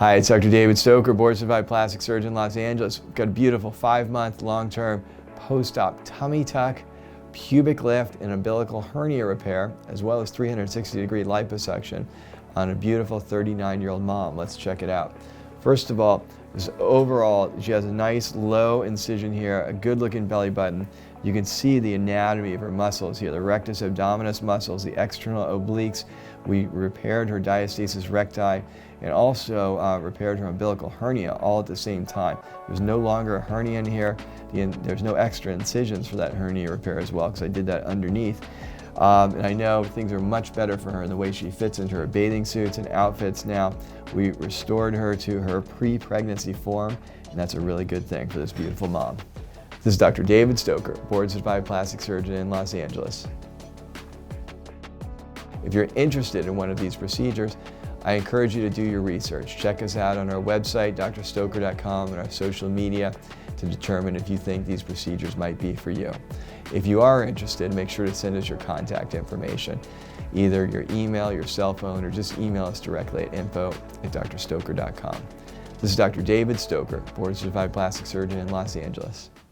Hi, it's Dr. David Stoker, board-certified plastic surgeon in Los Angeles. We've got a beautiful 5-month long-term post-op tummy tuck, pubic lift, and umbilical hernia repair, as well as 360-degree liposuction on a beautiful 39-year-old mom. Let's check it out. First of all, overall, she has a nice low incision here, a good-looking belly button. You can see the anatomy of her muscles here, the rectus abdominis muscles, the external obliques. We repaired her diastasis recti and also repaired her umbilical hernia all at the same time. There's no longer a hernia in here. There's no extra incisions for that hernia repair as well, because I did that underneath. And I know things are much better for her in the way she fits into her bathing suits and outfits now. We restored her to her pre-pregnancy form, and that's a really good thing for this beautiful mom. This is Dr. David Stoker, board-certified plastic surgeon in Los Angeles. If you're interested in one of these procedures, I encourage you to do your research. Check us out on our website, drstoker.com, and our social media to determine if you think these procedures might be for you. If you are interested, make sure to send us your contact information, either your email, your cell phone, or just email us directly at info@drstoker.com. This is Dr. David Stoker, board-certified plastic surgeon in Los Angeles.